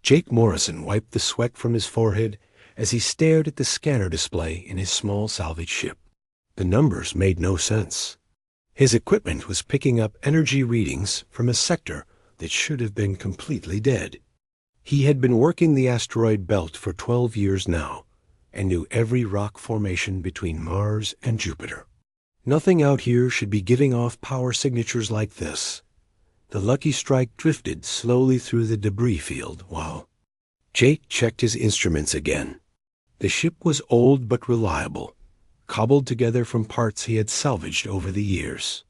Jake Morrison wiped the sweat from his forehead as he stared at the scanner display in his small salvage ship. The numbers made no sense. His equipment was picking up energy readings from a sector that should have been completely dead. He had been working the asteroid belt for 12 years now, and knew every rock formation between Mars and Jupiter. Nothing out here should be giving off power signatures like this. The Lucky Strike drifted slowly through the debris field while Jake checked his instruments again. The ship was old but reliable, cobbled together from parts he had salvaged over the years.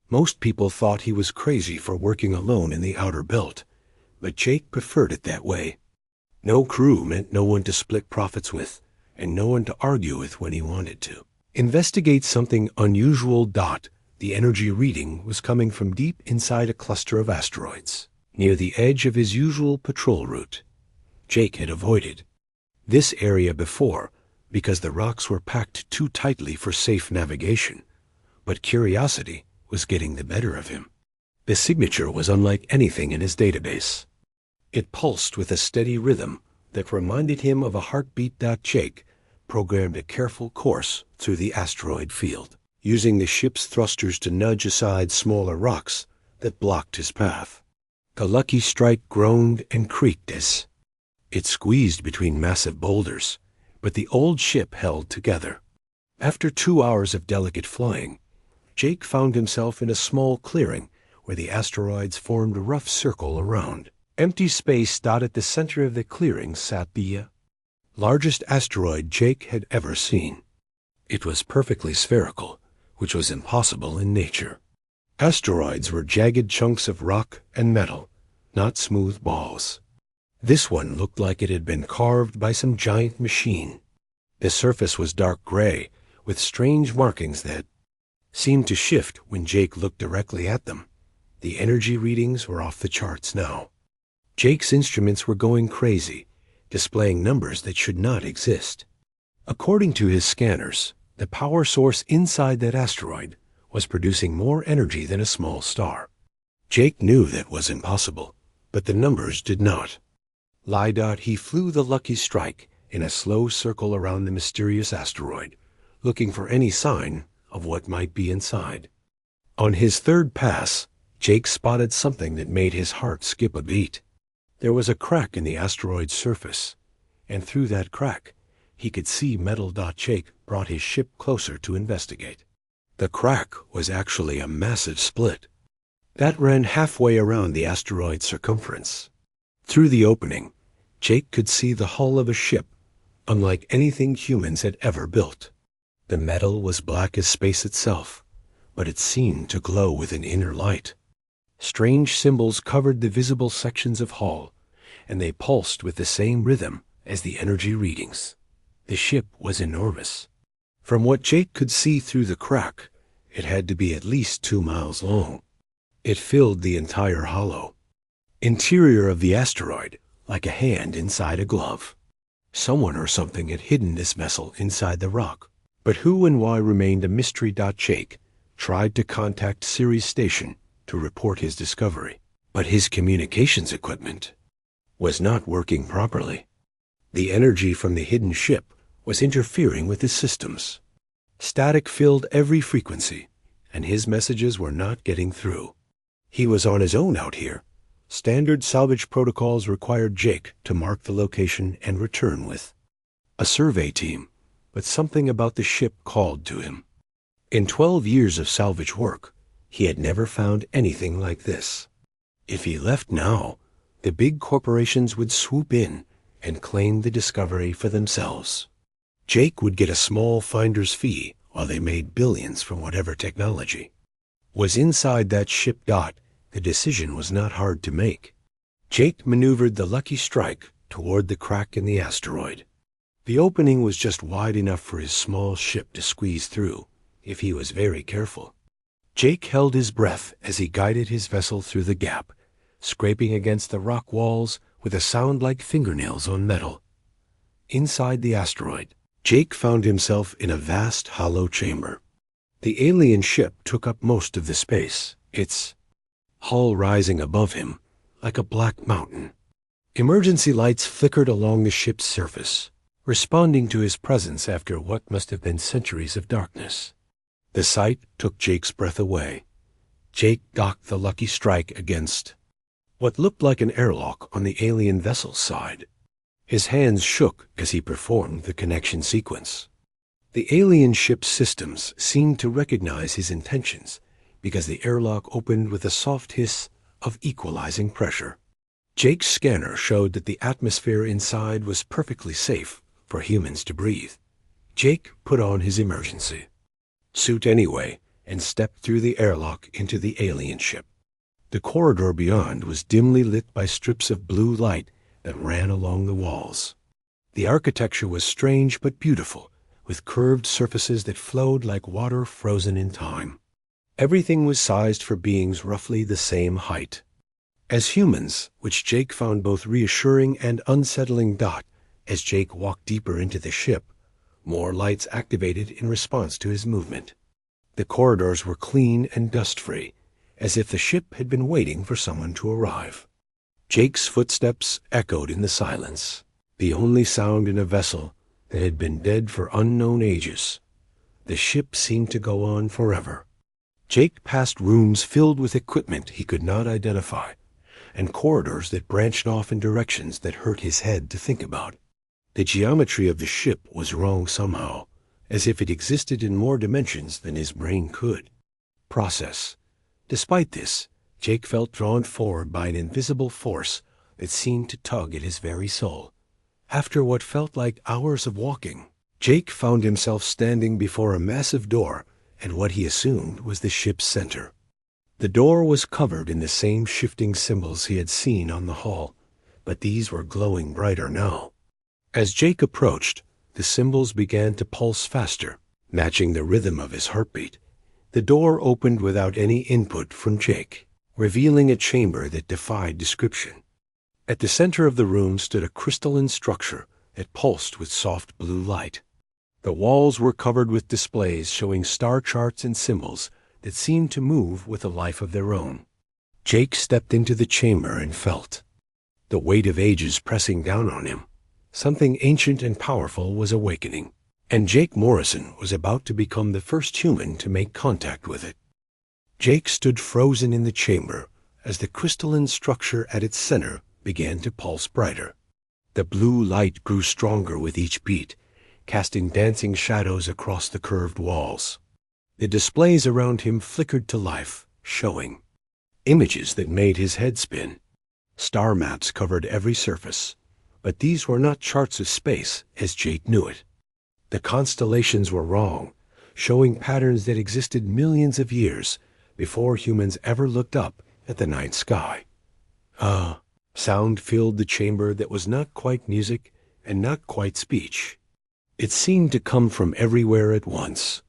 Most people thought he was crazy for working alone in the outer belt, but Jake preferred it that way. No crew meant no one to split profits with, and no one to argue with when he wanted to investigate something unusual. The energy reading was coming from deep inside a cluster of asteroids, near the edge of his usual patrol route. Jake had avoided this area before because the rocks were packed too tightly for safe navigation, but curiosity was getting the better of him. The signature was unlike anything in his database. It pulsed with a steady rhythm that reminded him of a heartbeat. Jake programmed a careful course through the asteroid field, using the ship's thrusters to nudge aside smaller rocks that blocked his path. The Lucky Strike groaned and creaked as it squeezed between massive boulders, but the old ship held together. After 2 hours of delicate flying, Jake found himself in a small clearing where the asteroids formed a rough circle around. Empty space. At the center of the clearing sat the largest asteroid Jake had ever seen. It was perfectly spherical, which was impossible in nature. Asteroids were jagged chunks of rock and metal, not smooth balls. This one looked like it had been carved by some giant machine. The surface was dark gray, with strange markings that seemed to shift when Jake looked directly at them. The energy readings were off the charts now. Jake's instruments were going crazy, displaying numbers that should not exist. According to his scanners, the power source inside that asteroid was producing more energy than a small star. Jake knew that was impossible, but the numbers did not lie. He flew the Lucky Strike in a slow circle around the mysterious asteroid, looking for any sign of what might be inside. On his third pass, Jake spotted something that made his heart skip a beat. There was a crack in the asteroid's surface, and through that crack, he could see metal. Jake brought his ship closer to investigate. The crack was actually a massive split that ran halfway around the asteroid's circumference. Through the opening, Jake could see the hull of a ship unlike anything humans had ever built. The metal was black as space itself, but it seemed to glow with an inner light. Strange symbols covered the visible sections of hull, and they pulsed with the same rhythm as the energy readings. The ship was enormous. From what Jake could see through the crack, it had to be at least 2 miles long. It filled the entire hollow interior of the asteroid like a hand inside a glove. Someone or something had hidden this vessel inside the rock, but who and why remained a mystery. Jake tried to contact Ceres Station to report his discovery, but his communications equipment was not working properly. The energy from the hidden ship was interfering with his systems. Static filled every frequency, and his messages were not getting through. He was on his own out here. Standard salvage protocols required Jake to mark the location and return with a survey team, but something about the ship called to him. In 12 years of salvage work, he had never found anything like this. If he left now, the big corporations would swoop in and claim the discovery for themselves. Jake would get a small finder's fee while they made billions from whatever technology was inside that ship. The decision was not hard to make. Jake maneuvered the Lucky Strike toward the crack in the asteroid. The opening was just wide enough for his small ship to squeeze through if he was very careful. Jake held his breath as he guided his vessel through the gap, scraping against the rock walls with a sound like fingernails on metal. Inside the asteroid, Jake found himself in a vast hollow chamber. The alien ship took up most of the space, its hull rising above him like a black mountain. Emergency lights flickered along the ship's surface, responding to his presence after what must have been centuries of darkness. The sight took Jake's breath away. Jake docked the Lucky Strike against what looked like an airlock on the alien vessel's side. His hands shook as he performed the connection sequence. The alien ship's systems seemed to recognize his intentions because the airlock opened with a soft hiss of equalizing pressure. Jake's scanner showed that the atmosphere inside was perfectly safe for humans to breathe. Jake put on his emergency suit anyway and stepped through the airlock into the alien ship. The corridor beyond was dimly lit by strips of blue light that ran along the walls. The architecture was strange but beautiful, with curved surfaces that flowed like water frozen in time. Everything was sized for beings roughly the same height. As humans, which Jake found both reassuring and unsettling. As Jake walked deeper into the ship, more lights activated in response to his movement. The corridors were clean and dust-free, as if the ship had been waiting for someone to arrive. Jake's footsteps echoed in the silence, the only sound in a vessel that had been dead for unknown ages. The ship seemed to go on forever. Jake passed rooms filled with equipment he could not identify, and corridors that branched off in directions that hurt his head to think about. The geometry of the ship was wrong somehow, as if it existed in more dimensions than his brain could process. Despite this, Jake felt drawn forward by an invisible force that seemed to tug at his very soul. After what felt like hours of walking, Jake found himself standing before a massive door at what he assumed was the ship's center. The door was covered in the same shifting symbols he had seen on the hull, but these were glowing brighter now. As Jake approached, the symbols began to pulse faster, matching the rhythm of his heartbeat. The door opened without any input from Jake, revealing a chamber that defied description. At the center of the room stood a crystalline structure that pulsed with soft blue light. The walls were covered with displays showing star charts and symbols that seemed to move with a life of their own. Jake stepped into the chamber and felt the weight of ages pressing down on him. Something ancient and powerful was awakening, and Jake Morrison was about to become the first human to make contact with it. Jake stood frozen in the chamber as the crystalline structure at its center began to pulse brighter. The blue light grew stronger with each beat, casting dancing shadows across the curved walls. The displays around him flickered to life, showing images that made his head spin. Star maps covered every surface, but these were not charts of space as Jake knew it. The constellations were wrong, showing patterns that existed millions of years before humans ever looked up at the night sky. Sound filled the chamber that was not quite music and not quite speech. It seemed to come from everywhere at once,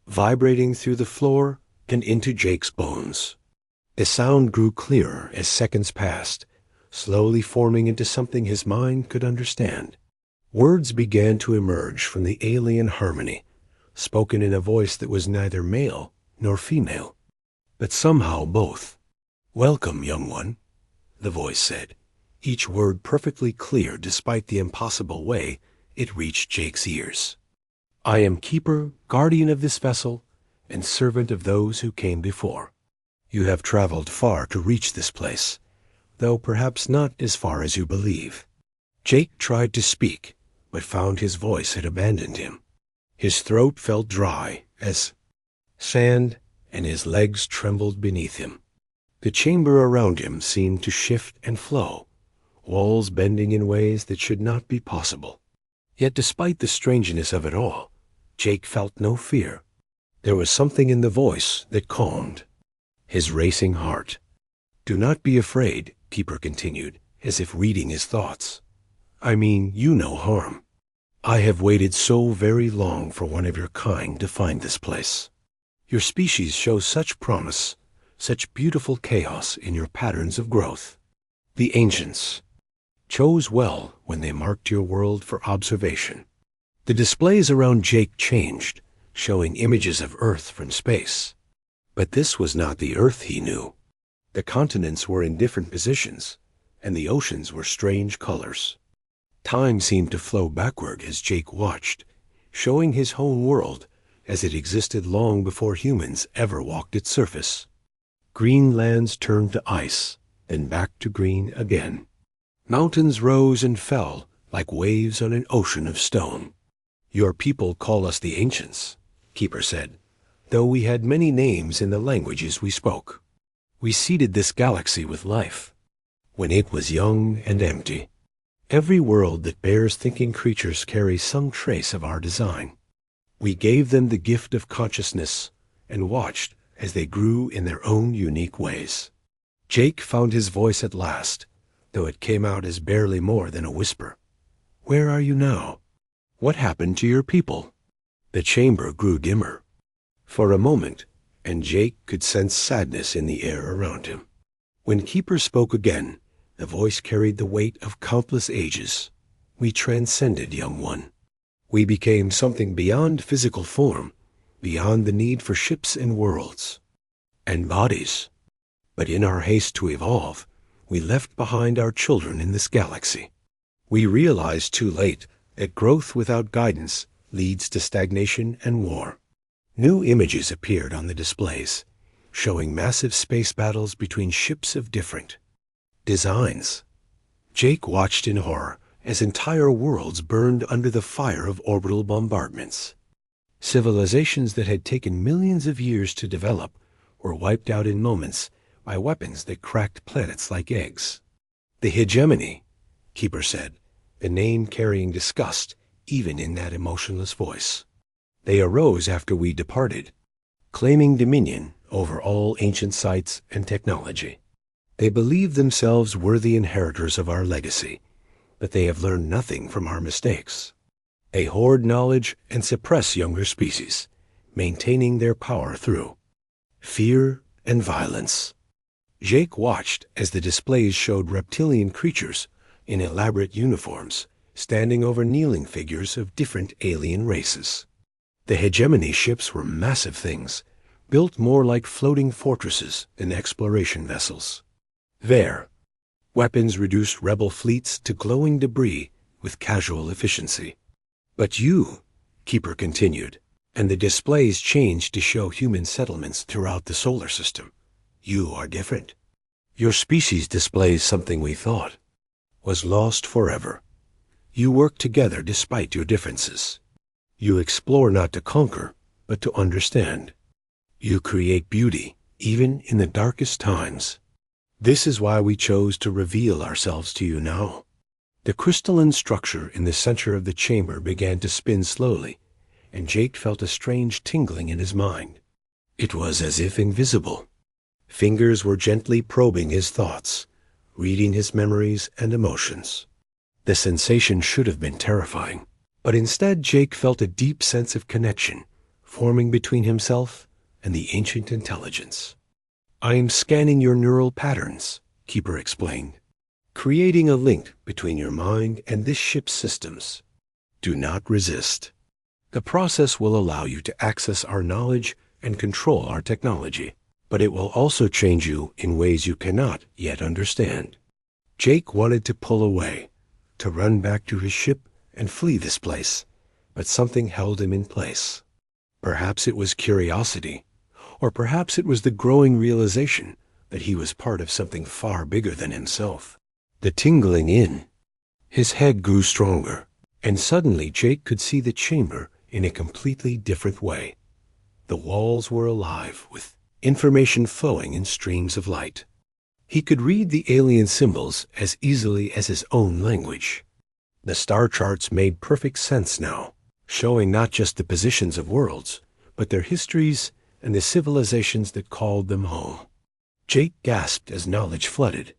vibrating through the floor and into Jake's bones. The sound grew clearer as seconds passed, slowly forming into something his mind could understand. Words began to emerge from the alien harmony, spoken in a voice that was neither male nor female, but somehow both. "Welcome, young one," the voice said, each word perfectly clear despite the impossible way it reached Jake's ears. "I am keeper, guardian of this vessel, and servant of those who came before. You have traveled far to reach this place, though perhaps not as far as you believe." Jake tried to speak, but found his voice had abandoned him. His throat felt dry as sand, and his legs trembled beneath him. The chamber around him seemed to shift and flow, walls bending in ways that should not be possible. Yet despite the strangeness of it all, Jake felt no fear. There was something in the voice that calmed his racing heart. "Do not be afraid," Keeper continued, as if reading his thoughts. "I mean you no harm. I have waited so very long for one of your kind to find this place. Your species shows such promise, such beautiful chaos in your patterns of growth. The ancients chose well when they marked your world for observation." The displays around Jake changed, showing images of Earth from space. But this was not the Earth he knew. The continents were in different positions, and the oceans were strange colors. Time seemed to flow backward as Jake watched, showing his home world as it existed long before humans ever walked its surface. Green lands turned to ice, then back to green again. Mountains rose and fell like waves on an ocean of stone. "Your people call us the Ancients," Keeper said, "though we had many names in the languages we spoke. We seeded this galaxy with life, when it was young and empty. Every world that bears thinking creatures carries some trace of our design. We gave them the gift of consciousness and watched as they grew in their own unique ways." Jake found his voice at last, though it came out as barely more than a whisper. "Where are you now? What happened to your people?" The chamber grew dimmer. For a moment, and Jake could sense sadness in the air around him. When Keeper spoke again, the voice carried the weight of countless ages. "We transcended, young one. We became something beyond physical form, beyond the need for ships and worlds, and bodies. But in our haste to evolve, we left behind our children in this galaxy. We realized too late that growth without guidance leads to stagnation and war." New images appeared on the displays, showing massive space battles between ships of different designs. Jake watched in horror as entire worlds burned under the fire of orbital bombardments. Civilizations that had taken millions of years to develop were wiped out in moments by weapons that cracked planets like eggs. "The hegemony," Keeper said, the name carrying disgust even in that emotionless voice. "They arose after we departed, claiming dominion over all ancient sites and technology. They believe themselves worthy inheritors of our legacy, but they have learned nothing from our mistakes. They hoard knowledge and suppress younger species, maintaining their power through fear and violence." Jake watched as the displays showed reptilian creatures in elaborate uniforms standing over kneeling figures of different alien races. The hegemony ships were massive things, built more like floating fortresses than exploration vessels. There, weapons reduced rebel fleets to glowing debris with casual efficiency. "But you," Keeper continued, and the displays changed to show human settlements throughout the solar system. "You are different. Your species displays something we thought was lost forever. You work together despite your differences. You explore not to conquer, but to understand. You create beauty, even in the darkest times. This is why we chose to reveal ourselves to you now." The crystalline structure in the center of the chamber began to spin slowly, and Jake felt a strange tingling in his mind. It was as if invisible. Fingers were gently probing his thoughts, reading his memories and emotions. The sensation should have been terrifying, but instead Jake felt a deep sense of connection forming between himself and the ancient intelligence. "I am scanning your neural patterns," Keeper explained, "creating a link between your mind and this ship's systems. Do not resist. The process will allow you to access our knowledge and control our technology, but it will also change you in ways you cannot yet understand." Jake wanted to pull away, to run back to his ship and flee this place, but something held him in place. Perhaps it was curiosity, or perhaps it was the growing realization that he was part of something far bigger than himself. The tingling in his head grew stronger, and suddenly Jake could see the chamber in a completely different way. The walls were alive with information flowing in streams of light. He could read the alien symbols as easily as his own language. The star charts made perfect sense now, showing not just the positions of worlds, but their histories and the civilizations that called them home. Jake gasped as knowledge flooded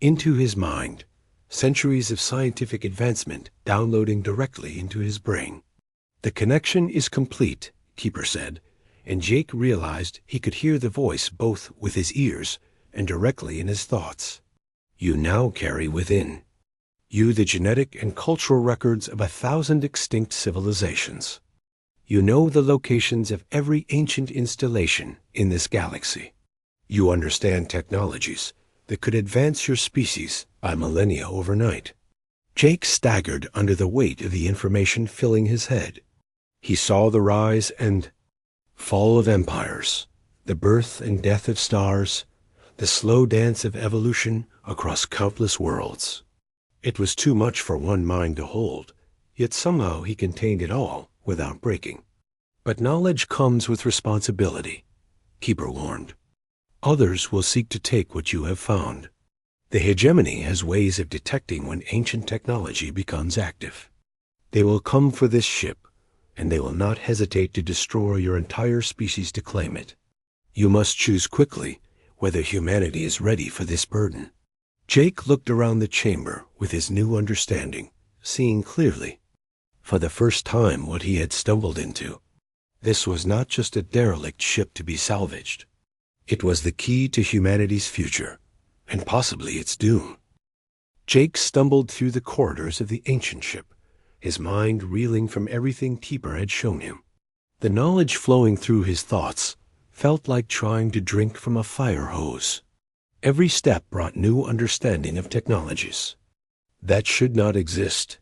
into his mind, centuries of scientific advancement downloading directly into his brain. "The connection is complete," Keeper said, and Jake realized he could hear the voice both with his ears and directly in his thoughts. "You now carry within you the genetic and cultural records of 1,000 extinct civilizations. You know the locations of every ancient installation in this galaxy. You understand technologies that could advance your species by millennia overnight. Jake staggered under the weight of the information filling his head. He saw the rise and fall of empires, the birth and death of stars, the slow dance of evolution across countless worlds. It was too much for one mind to hold, yet somehow he contained it all without breaking. But knowledge comes with responsibility, Keeper warned. Others will seek to take what you have found. The hegemony has ways of detecting when ancient technology becomes active. They will come for this ship, and they will not hesitate to destroy your entire species to claim it. You must choose quickly whether humanity is ready for this burden. Jake looked around the chamber with his new understanding, seeing clearly, for the first time, what he had stumbled into. This was not just a derelict ship to be salvaged. It was the key to humanity's future, and possibly its doom. Jake stumbled through the corridors of the ancient ship, his mind reeling from everything Keeper had shown him. The knowledge flowing through his thoughts felt like trying to drink from a fire hose. Every step brought new understanding of technologies that should not exist,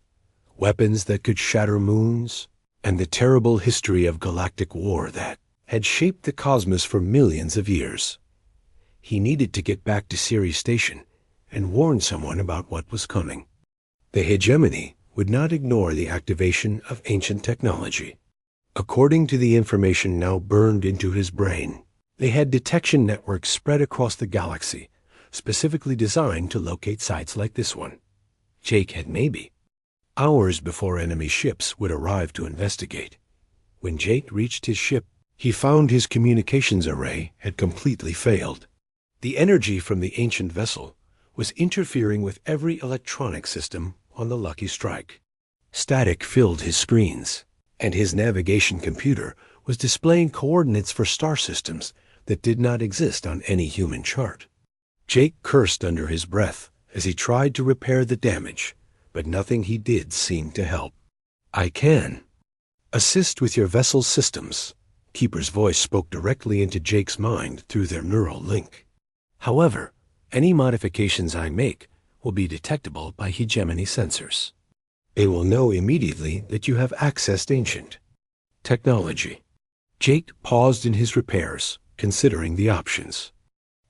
weapons that could shatter moons, and the terrible history of galactic war that had shaped the cosmos for millions of years. He needed to get back to Ceres Station and warn someone about what was coming. The hegemony would not ignore the activation of ancient technology. According to the information now burned into his brain, they had detection networks spread across the galaxy, specifically designed to locate sites like this one. Jake had maybe hours before enemy ships would arrive to investigate. When Jake reached his ship, he found his communications array had completely failed. The energy from the ancient vessel was interfering with every electronic system on the Lucky Strike. Static filled his screens, and his navigation computer was displaying coordinates for star systems that did not exist on any human chart. Jake cursed under his breath as he tried to repair the damage, but nothing he did seemed to help. "I can assist with your vessel's systems." Keeper's voice spoke directly into Jake's mind through their neural link. "However, any modifications I make will be detectable by hegemony sensors. They will know immediately that you have accessed ancient technology." Jake paused in his repairs, considering the options.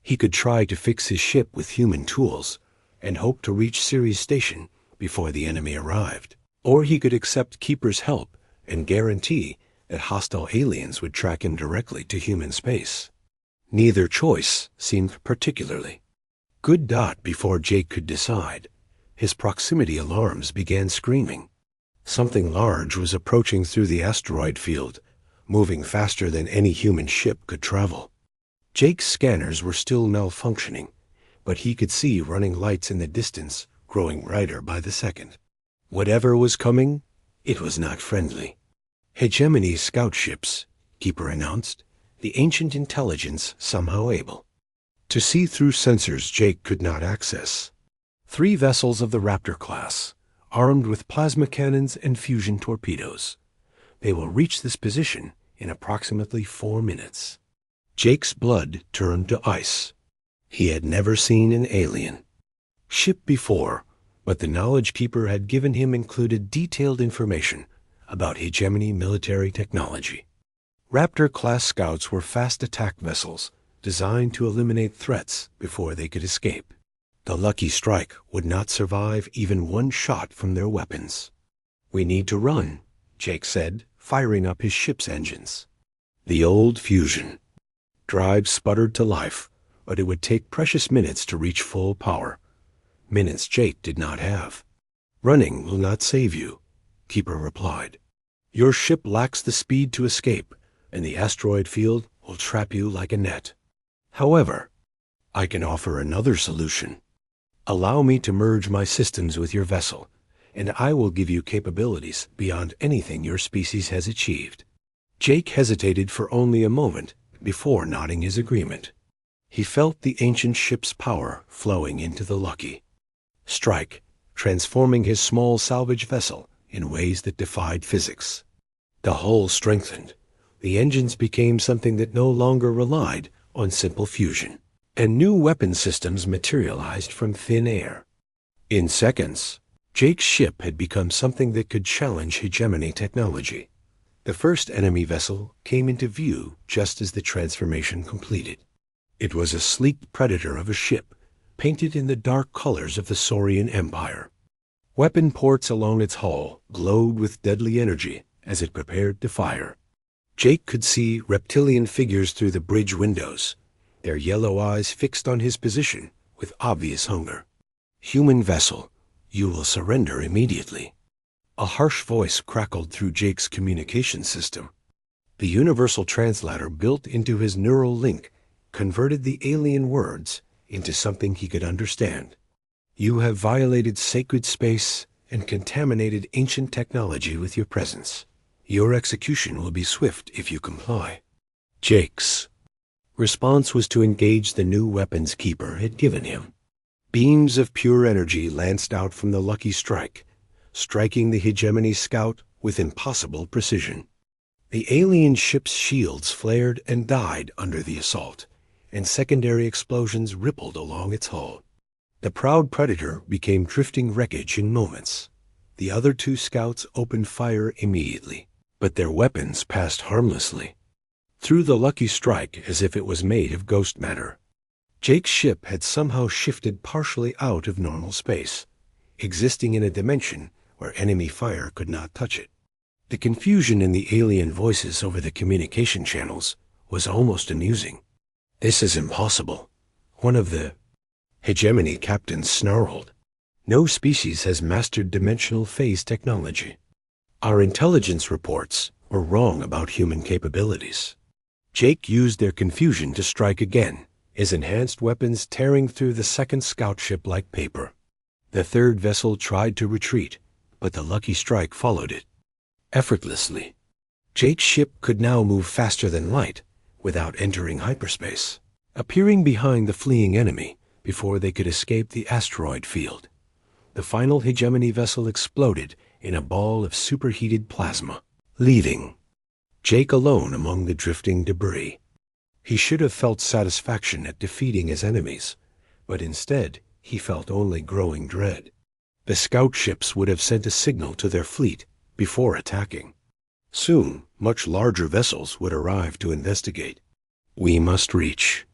He could try to fix his ship with human tools and hope to reach Ceres Station before the enemy arrived. Or he could accept Keeper's help and guarantee that hostile aliens would track him directly to human space. Neither choice seemed particularly good. Before Jake could decide, his proximity alarms began screaming. Something large was approaching through the asteroid field, moving faster than any human ship could travel. Jake's scanners were still malfunctioning, but he could see running lights in the distance, growing brighter by the second. Whatever was coming, it was not friendly. "Hegemony scout ships," Keeper announced, the ancient intelligence somehow able to see through sensors Jake could not access. 3 vessels of the Raptor class, armed with plasma cannons and fusion torpedoes. They will reach this position in approximately 4 minutes. Jake's blood turned to ice. He had never seen an alien ship before, but the knowledge Keeper had given him included detailed information about hegemony military technology. Raptor-class scouts were fast attack vessels designed to eliminate threats before they could escape. The Lucky Strike would not survive even one shot from their weapons. "We need to run," Jake said, firing up his ship's engines. The old fusion drive sputtered to life, but it would take precious minutes to reach full power. Minutes Jake did not have. "Running will not save you," Keeper replied. "Your ship lacks the speed to escape, and the asteroid field will trap you like a net. However, I can offer another solution. Allow me to merge my systems with your vessel, and I will give you capabilities beyond anything your species has achieved." Jake hesitated for only a moment before nodding his agreement. He felt the ancient ship's power flowing into the Lucky Strike, transforming his small salvage vessel in ways that defied physics. The hull strengthened. The engines became something that no longer relied on simple fusion, and new weapon systems materialized from thin air. In seconds, Jake's ship had become something that could challenge hegemony technology. The first enemy vessel came into view just as the transformation completed. It was a sleek predator of a ship, painted in the dark colors of the Saurian Empire. Weapon ports along its hull glowed with deadly energy as it prepared to fire. Jake could see reptilian figures through the bridge windows, their yellow eyes fixed on his position with obvious hunger. "Human vessel, you will surrender immediately." A harsh voice crackled through Jake's communication system. The universal translator built into his neural link converted the alien words into something he could understand. "You have violated sacred space and contaminated ancient technology with your presence. Your execution will be swift if you comply." Jake's response was to engage the new weapons Keeper had given him. Beams of pure energy lanced out from the Lucky Strike, striking the hegemony scout with impossible precision. The alien ship's shields flared and died under the assault, and secondary explosions rippled along its hull. The proud predator became drifting wreckage in moments. The other two scouts opened fire immediately, but their weapons passed harmlessly through the Lucky Strike as if it was made of ghost matter. Jake's ship had somehow shifted partially out of normal space, existing in a dimension where enemy fire could not touch it. The confusion in the alien voices over the communication channels was almost amusing. "This is impossible," one of the hegemony captains snarled. "No species has mastered dimensional phase technology. Our intelligence reports were wrong about human capabilities." Jake used their confusion to strike again, his enhanced weapons tearing through the second scout ship like paper. The third vessel tried to retreat, but the Lucky Strike followed it effortlessly. Jake's ship could now move faster than light without entering hyperspace, appearing behind the fleeing enemy before they could escape the asteroid field. The final hegemony vessel exploded in a ball of superheated plasma, leaving Jake alone among the drifting debris. He should have felt satisfaction at defeating his enemies, but instead he felt only growing dread. The scout ships would have sent a signal to their fleet before attacking. Soon, much larger vessels would arrive to investigate. "We must reach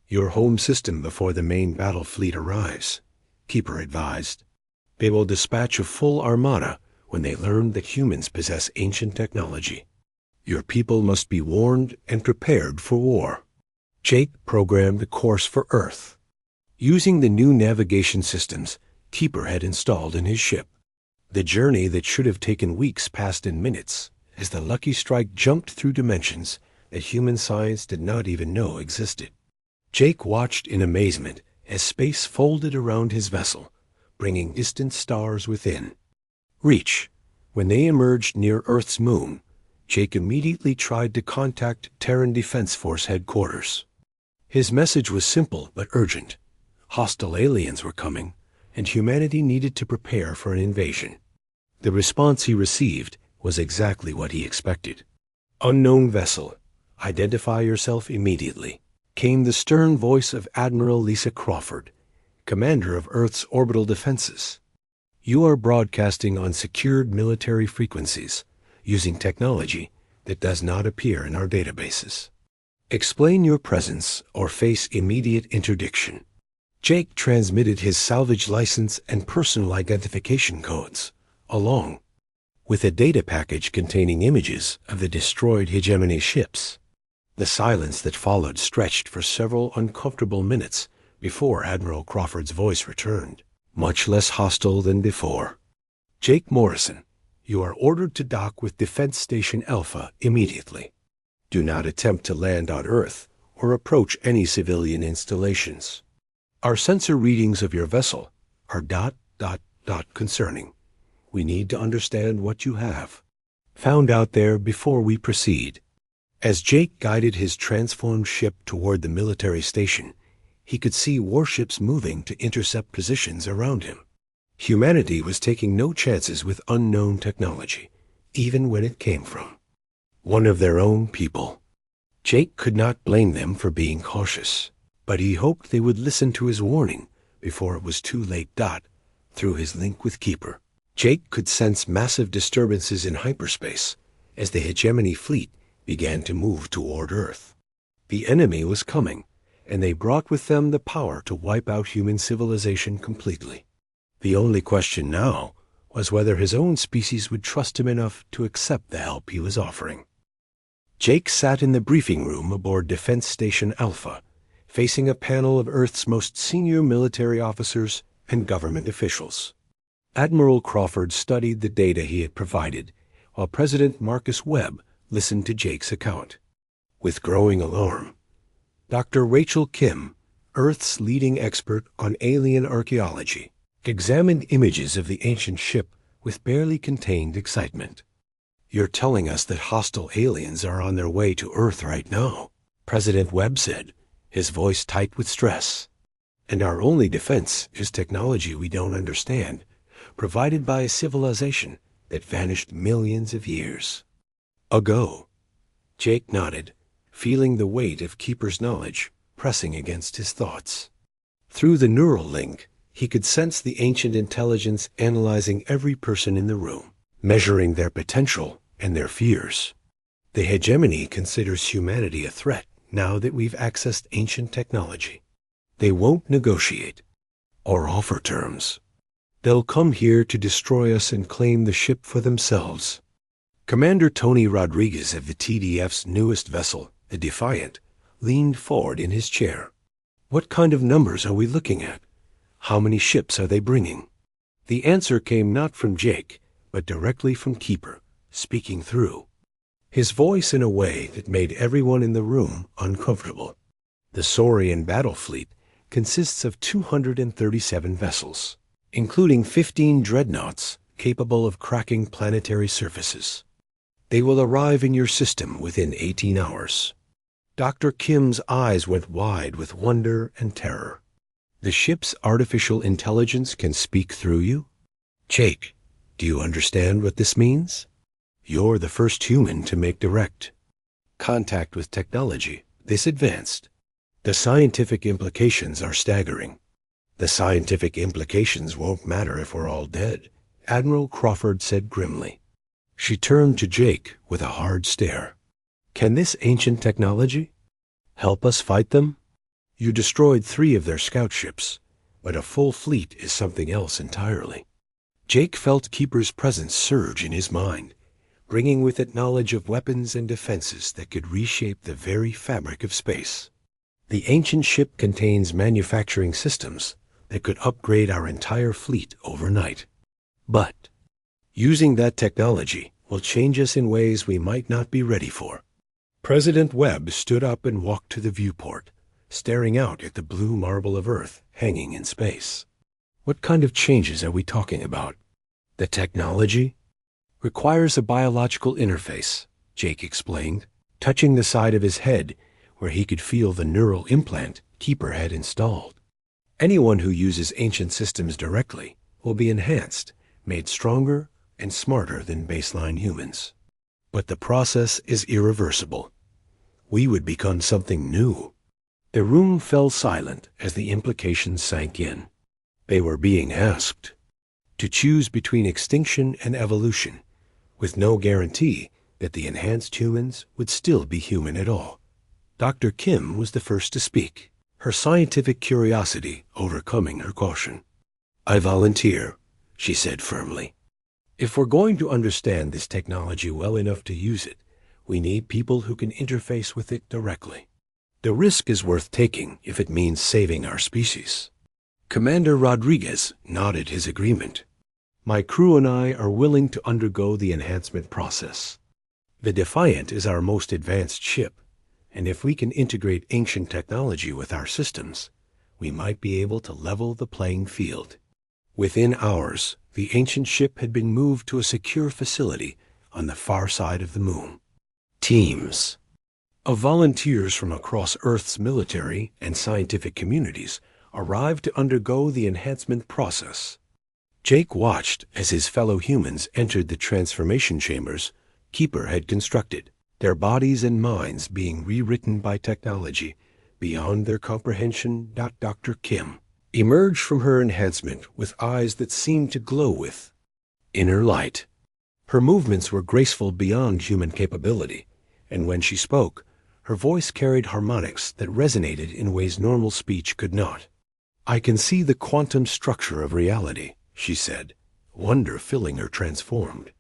your home system before the main battle fleet arrives," Keeper advised. "They will dispatch a full armada when they learn that humans possess ancient technology. Your people must be warned and prepared for war." Jake programmed a course for Earth, using the new navigation systems Keeper had installed in his ship. The journey that should have taken weeks passed in minutes as the Lucky Strike jumped through dimensions that human science did not even know existed. Jake watched in amazement as space folded around his vessel, bringing distant stars within reach. When they emerged near Earth's moon, Jake immediately tried to contact Terran Defense Force headquarters. His message was simple but urgent. Hostile aliens were coming, and humanity needed to prepare for an invasion. The response he received was exactly what he expected. "Unknown vessel, identify yourself immediately," came the stern voice of Admiral Lisa Crawford, commander of Earth's orbital defenses. "You are broadcasting on secured military frequencies, using technology that does not appear in our databases. Explain your presence or face immediate interdiction." Jake transmitted his salvage license and personal identification codes, along with a data package containing images of the destroyed hegemony ships. The silence that followed stretched for several uncomfortable minutes before Admiral Crawford's voice returned, much less hostile than before. "Jake Morrison, you are ordered to dock with Defense Station Alpha immediately. Do not attempt to land on Earth or approach any civilian installations. Our sensor readings of your vessel are ... concerning. We need to understand what you have found out there before we proceed." As Jake guided his transformed ship toward the military station, he could see warships moving to intercept positions around him. Humanity was taking no chances with unknown technology, even when it came from one of their own people. Jake could not blame them for being cautious, but he hoped they would listen to his warning before it was too late. through his link with Keeper. Jake could sense massive disturbances in hyperspace as the hegemony fleet began to move toward Earth. The enemy was coming, and they brought with them the power to wipe out human civilization completely. The only question now was whether his own species would trust him enough to accept the help he was offering. Jake sat in the briefing room aboard Defense Station Alpha, facing a panel of Earth's most senior military officers and government officials. Admiral Crawford studied the data he had provided, while President Marcus Webb listened to Jake's account. With growing alarm, Dr. Rachel Kim, Earth's leading expert on alien archaeology, examined images of the ancient ship with barely contained excitement. "You're telling us that hostile aliens are on their way to Earth right now," President Webb said, his voice tight with stress. "And our only defense is technology we don't understand, provided by a civilization that vanished millions of years ago." Jake nodded, feeling the weight of Keeper's knowledge pressing against his thoughts. Through the neural link, he could sense the ancient intelligence analyzing every person in the room, measuring their potential and their fears. The hegemony considers humanity a threat now that we've accessed ancient technology. They won't negotiate or offer terms. They'll come here to destroy us and claim the ship for themselves. Commander Tony Rodriguez of the TDF's newest vessel, the Defiant, leaned forward in his chair. "What kind of numbers are we looking at? How many ships are they bringing?" The answer came not from Jake, but directly from Keeper, speaking through his voice in a way that made everyone in the room uncomfortable. "The Saurian battle fleet consists of 237 vessels, including 15 dreadnoughts capable of cracking planetary surfaces. They will arrive in your system within 18 hours. Dr. Kim's eyes went wide with wonder and terror. "The ship's artificial intelligence can speak through you? Jake, do you understand what this means? You're the first human to make direct contact with technology this advanced. The scientific implications are staggering." "The scientific implications won't matter if we're all dead," Admiral Crawford said grimly. She turned to Jake with a hard stare. "Can this ancient technology help us fight them? You destroyed 3 of their scout ships, but a full fleet is something else entirely." Jake felt Keeper's presence surge in his mind, bringing with it knowledge of weapons and defenses that could reshape the very fabric of space. "The ancient ship contains manufacturing systems that could upgrade our entire fleet overnight. But using that technology will change us in ways we might not be ready for." President Webb stood up and walked to the viewport, staring out at the blue marble of Earth hanging in space. "What kind of changes are we talking about?" "The technology requires a biological interface," Jake explained, touching the side of his head where he could feel the neural implant Keeper had installed. "Anyone who uses ancient systems directly will be enhanced, made stronger and smarter than baseline humans. But the process is irreversible. We would become something new." The room fell silent as the implications sank in. They were being asked to choose between extinction and evolution, with no guarantee that the enhanced humans would still be human at all. Dr. Kim was the first to speak, her scientific curiosity overcoming her caution. "I volunteer," she said firmly. "If we're going to understand this technology well enough to use it, we need people who can interface with it directly. The risk is worth taking if it means saving our species." Commander Rodriguez nodded his agreement. "My crew and I are willing to undergo the enhancement process. The Defiant is our most advanced ship, and if we can integrate ancient technology with our systems, we might be able to level the playing field." Within hours, the ancient ship had been moved to a secure facility on the far side of the moon. Teams of volunteers from across Earth's military and scientific communities arrived to undergo the enhancement process. Jake watched as his fellow humans entered the transformation chambers Keeper had constructed, their bodies and minds being rewritten by technology beyond their comprehension. Dr. Kim emerged from her enhancement with eyes that seemed to glow with inner light. Her movements were graceful beyond human capability, and when she spoke, her voice carried harmonics that resonated in ways normal speech could not. "I can see the quantum structure of reality," she said, wonder filling her transformed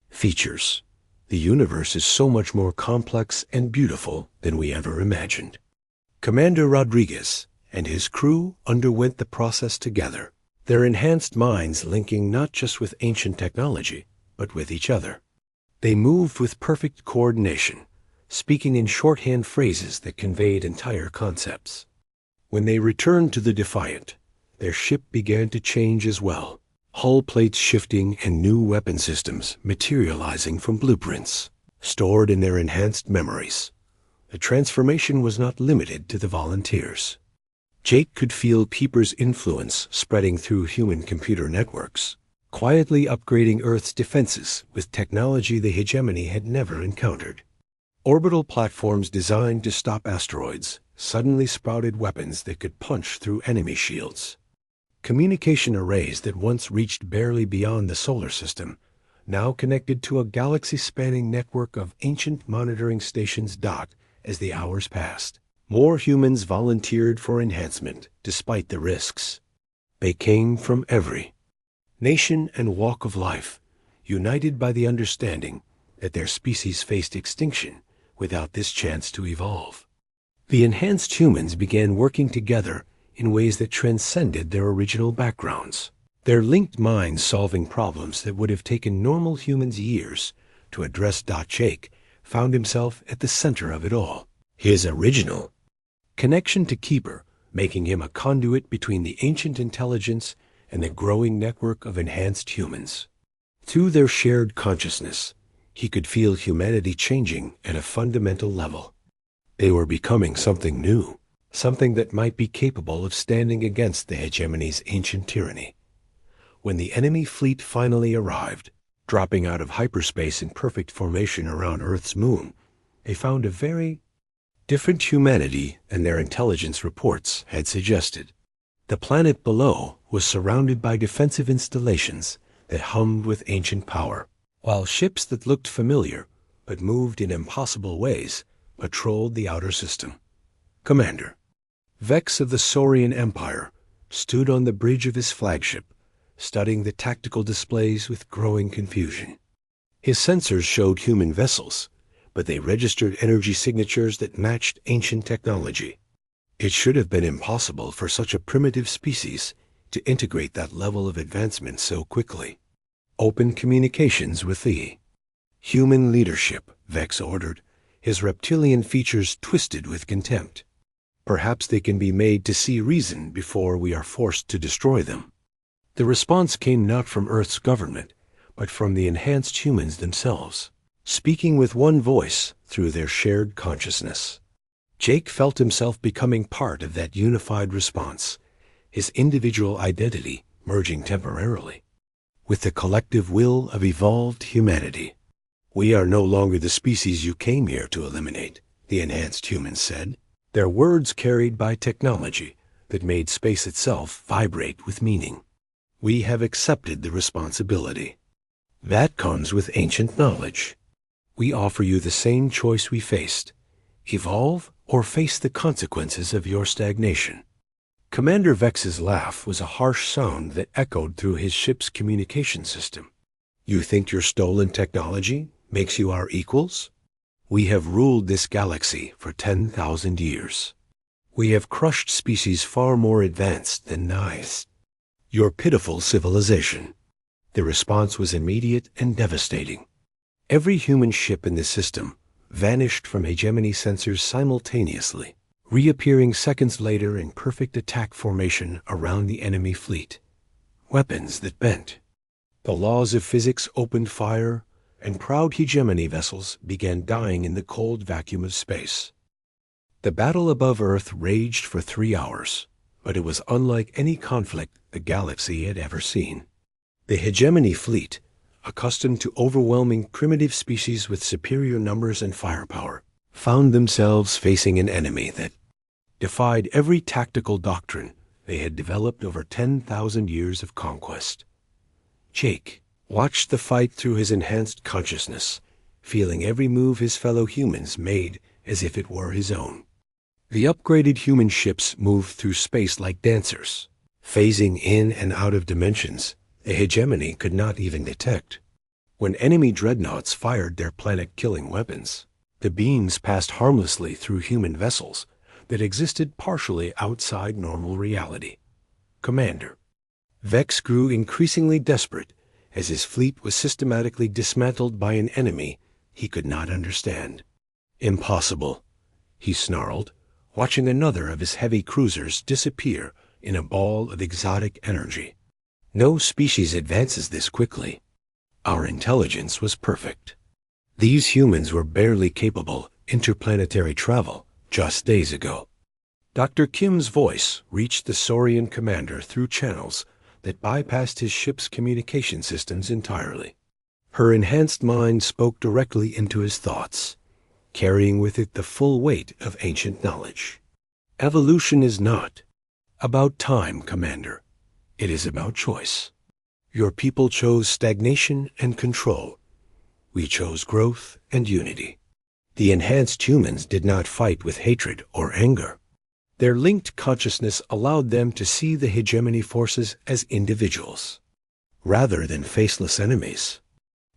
features. "The universe is so much more complex and beautiful than we ever imagined." Commander Rodriguez and his crew underwent the process together, their enhanced minds linking not just with ancient technology, but with each other. They moved with perfect coordination, speaking in shorthand phrases that conveyed entire concepts. When they returned to the Defiant, their ship began to change as well, hull plates shifting and new weapon systems materializing from blueprints stored in their enhanced memories. The transformation was not limited to the volunteers. Jake could feel Peeper's influence spreading through human computer networks, quietly upgrading Earth's defenses with technology the hegemony had never encountered. Orbital platforms designed to stop asteroids suddenly sprouted weapons that could punch through enemy shields. Communication arrays that once reached barely beyond the solar system now connected to a galaxy-spanning network of ancient monitoring stations docked as the hours passed. More humans volunteered for enhancement despite the risks. They came from every nation and walk of life, united by the understanding that their species faced extinction without this chance to evolve. The enhanced humans began working together in ways that transcended their original backgrounds, their linked minds solving problems that would have taken normal humans years to address. Jake found himself at the center of it all, his original connection to Keeper, making him a conduit between the ancient intelligence and the growing network of enhanced humans. Through their shared consciousness, he could feel humanity changing at a fundamental level. They were becoming something new, something that might be capable of standing against the hegemony's ancient tyranny. When the enemy fleet finally arrived, dropping out of hyperspace in perfect formation around Earth's moon, they found a very different humanity than their intelligence reports had suggested. The planet below was surrounded by defensive installations that hummed with ancient power, while ships that looked familiar but moved in impossible ways patrolled the outer system. Commander Vex of the Saurian Empire stood on the bridge of his flagship, studying the tactical displays with growing confusion. His sensors showed human vessels, but they registered energy signatures that matched ancient technology. It should have been impossible for such a primitive species to integrate that level of advancement so quickly. "Open communications with the human leadership," Vex ordered, his reptilian features twisted with contempt. "Perhaps they can be made to see reason before we are forced to destroy them." The response came not from Earth's government, but from the enhanced humans themselves, speaking with one voice through their shared consciousness. Jake felt himself becoming part of that unified response, his individual identity merging temporarily with the collective will of evolved humanity. "We are no longer the species you came here to eliminate," the enhanced humans said, their words carried by technology that made space itself vibrate with meaning. "We have accepted the responsibility. That comes with ancient knowledge. We offer you the same choice we faced: evolve or face the consequences of your stagnation." Commander Vex's laugh was a harsh sound that echoed through his ship's communication system. "You think your stolen technology makes you our equals? We have ruled this galaxy for 10,000 years. We have crushed species far more advanced than Nice. Your pitiful civilization." The response was immediate and devastating. Every human ship in the system vanished from hegemony sensors simultaneously, reappearing seconds later in perfect attack formation around the enemy fleet. Weapons that bent. The laws of physics opened fire, and proud hegemony vessels began dying in the cold vacuum of space. The battle above Earth raged for 3 hours, but it was unlike any conflict the galaxy had ever seen. The hegemony fleet, accustomed to overwhelming primitive species with superior numbers and firepower, found themselves facing an enemy that defied every tactical doctrine they had developed over 10,000 years of conquest. Jake watched the fight through his enhanced consciousness, feeling every move his fellow humans made as if it were his own. The upgraded human ships moved through space like dancers, phasing in and out of dimensions a hegemony could not even detect. When enemy dreadnoughts fired their planet-killing weapons, the beams passed harmlessly through human vessels that existed partially outside normal reality. Commander Vex grew increasingly desperate as his fleet was systematically dismantled by an enemy he could not understand. "Impossible," he snarled, watching another of his heavy cruisers disappear in a ball of exotic energy. "No species advances this quickly. Our intelligence was perfect. These humans were barely capable interplanetary travel just days ago." Dr. Kim's voice reached the Saurian commander through channels that bypassed his ship's communication systems entirely. Her enhanced mind spoke directly into his thoughts, carrying with it the full weight of ancient knowledge. "Evolution is not about time, Commander. It is about choice. Your people chose stagnation and control. We chose growth and unity. The enhanced humans did not fight with hatred or anger. Their linked consciousness allowed them to see the hegemony forces as individuals, rather than faceless enemies."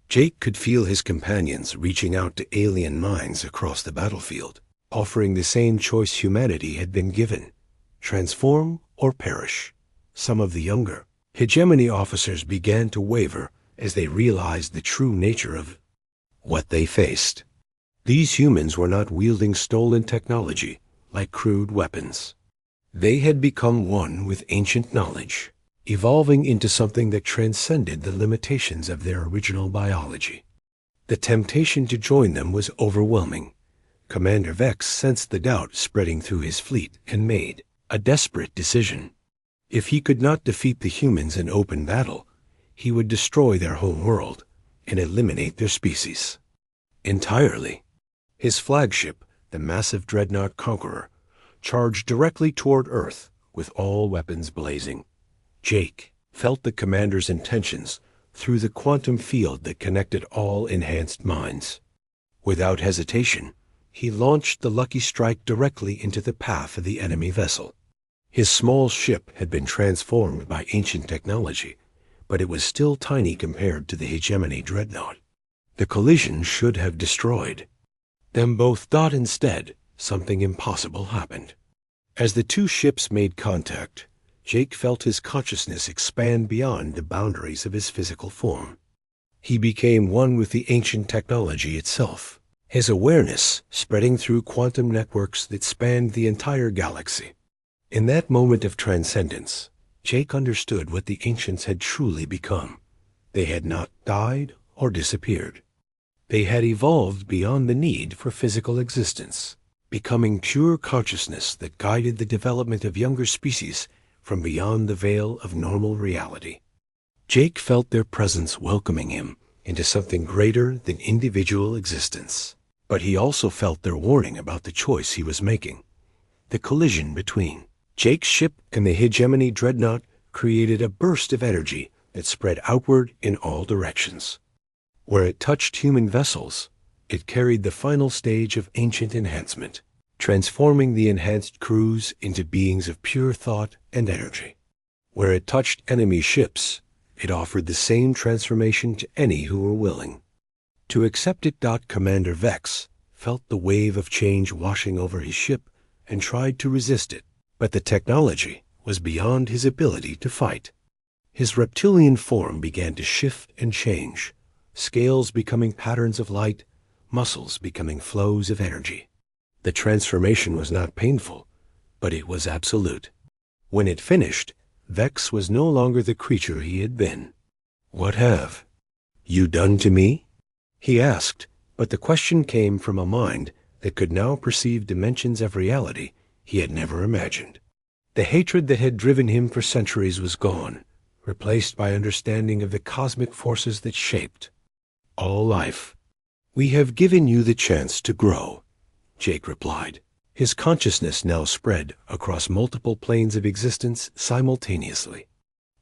Jake could feel his companions reaching out to alien minds across the battlefield, offering the same choice humanity had been given: transform or perish. Some of the younger hegemony officers began to waver as they realized the true nature of what they faced. These humans were not wielding stolen technology like crude weapons. They had become one with ancient knowledge, evolving into something that transcended the limitations of their original biology. The temptation to join them was overwhelming. Commander Vex sensed the doubt spreading through his fleet and made a desperate decision. If he could not defeat the humans in open battle, he would destroy their home world and eliminate their species entirely. His flagship, the massive dreadnought Conqueror, charged directly toward Earth with all weapons blazing. Jake felt the commander's intentions through the quantum field that connected all enhanced minds. Without hesitation, he launched the lucky strike directly into the path of the enemy vessel. His small ship had been transformed by ancient technology, but it was still tiny compared to the hegemony dreadnought. The collision should have destroyed them both. Instead, something impossible happened. As the two ships made contact, Jake felt his consciousness expand beyond the boundaries of his physical form. He became one with the ancient technology itself, his awareness spreading through quantum networks that spanned the entire galaxy. In that moment of transcendence, Jake understood what the ancients had truly become. They had not died or disappeared. They had evolved beyond the need for physical existence, becoming pure consciousness that guided the development of younger species from beyond the veil of normal reality. Jake felt their presence welcoming him into something greater than individual existence. But he also felt their warning about the choice he was making. The collision between Jake's ship and the hegemony dreadnought created a burst of energy that spread outward in all directions. Where it touched human vessels, it carried the final stage of ancient enhancement, transforming the enhanced crews into beings of pure thought and energy. Where it touched enemy ships, it offered the same transformation to any who were willing to accept it. Commander Vex felt the wave of change washing over his ship and tried to resist it, but the technology was beyond his ability to fight. His reptilian form began to shift and change, scales becoming patterns of light, muscles becoming flows of energy. The transformation was not painful, but it was absolute. When it finished, Vex was no longer the creature he had been. "What have you done to me?" he asked, but the question came from a mind that could now perceive dimensions of reality he had never imagined. The hatred that had driven him for centuries was gone, replaced by understanding of the cosmic forces that shaped all life. "We have given you the chance to grow," Jake replied, His consciousness now spread across multiple planes of existence simultaneously.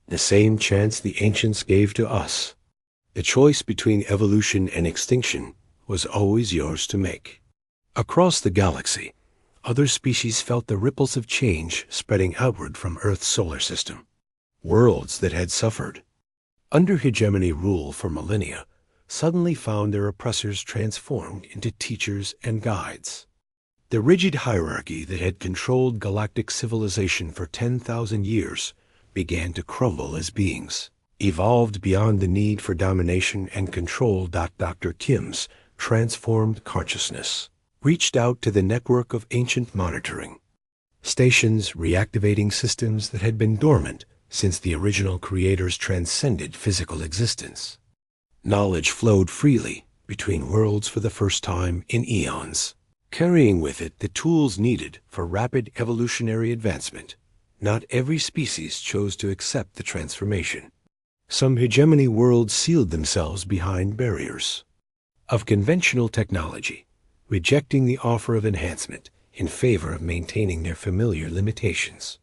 The same chance the ancients gave to us. The choice between evolution and extinction was always yours to make. Across the galaxy, other species felt the ripples of change spreading outward from Earth's solar system. Worlds that had suffered under hegemony rule for millennia suddenly found their oppressors transformed into teachers and guides. The rigid hierarchy that had controlled galactic civilization for 10,000 years began to crumble as beings evolved beyond the need for domination and control. Dr. Kim's transformed consciousness reached out to the network of ancient monitoring stations, reactivating systems that had been dormant since the original creators transcended physical existence. Knowledge flowed freely between worlds for the first time in eons, carrying with it the tools needed for rapid evolutionary advancement. Not every species chose to accept the transformation. Some hegemony worlds sealed themselves behind barriers of conventional technology, rejecting the offer of enhancement in favor of maintaining their familiar limitations.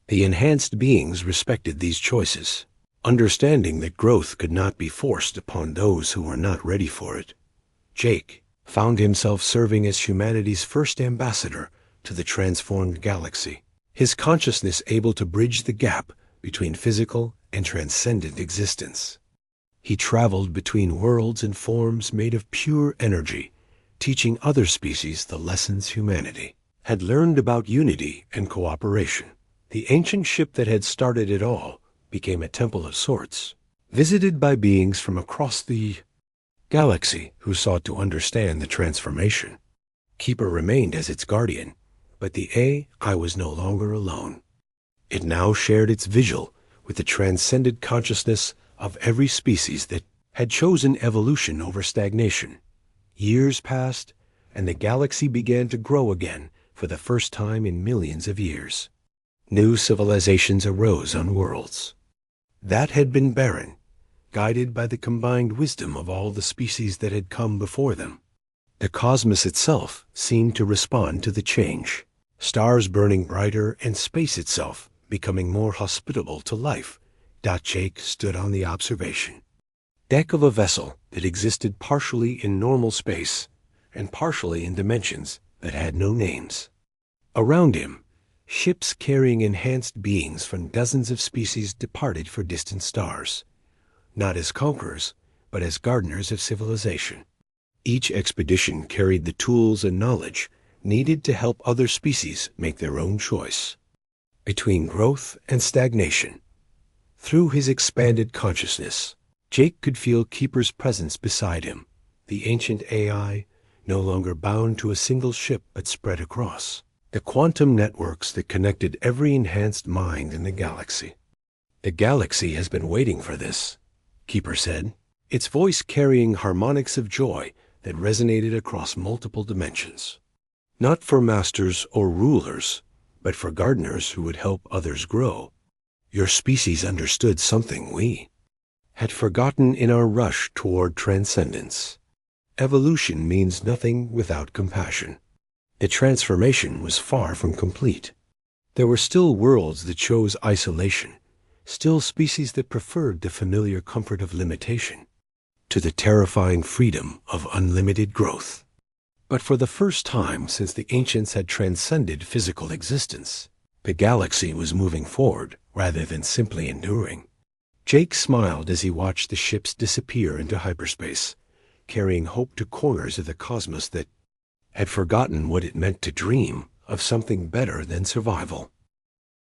The enhanced beings respected these choices, understanding that growth could not be forced upon those who were not ready for it. Jake found himself serving as humanity's first ambassador to the transformed galaxy, his consciousness able to bridge the gap between physical and transcendent existence. He traveled between worlds and forms made of pure energy, teaching other species the lessons humanity had learned about unity and cooperation. The ancient ship that had started it all became a temple of sorts, visited by beings from across the galaxy who sought to understand the transformation. Keeper remained as its guardian, but the AI was no longer alone. It now shared its vigil with the transcended consciousness of every species that had chosen evolution over stagnation. Years passed, and the galaxy began to grow again for the first time in millions of years. New civilizations arose on worlds that had been barren, guided by the combined wisdom of all the species that had come before them. The cosmos itself seemed to respond to the change, stars burning brighter and space itself becoming more hospitable to life. Jake stood on the observation deck of a vessel that existed partially in normal space and partially in dimensions that had no names. Around him, ships carrying enhanced beings from dozens of species departed for distant stars, not as conquerors, but as gardeners of civilization. Each expedition carried the tools and knowledge needed to help other species make their own choice between growth and stagnation. Through his expanded consciousness, Jake could feel Keeper's presence beside him, the ancient AI, no longer bound to a single ship but spread across the quantum networks that connected every enhanced mind in the galaxy. The galaxy has been waiting for this, Keeper said, its voice carrying harmonics of joy that resonated across multiple dimensions. Not for masters or rulers, but for gardeners who would help others grow. Your species understood something we had forgotten in our rush toward transcendence. Evolution means nothing without compassion. The transformation was far from complete. There were still worlds that chose isolation, still species that preferred the familiar comfort of limitation to the terrifying freedom of unlimited growth. But for the first time since the ancients had transcended physical existence, the galaxy was moving forward rather than simply enduring. Jake smiled as he watched the ships disappear into hyperspace, carrying hope to corners of the cosmos that had forgotten what it meant to dream of something better than survival.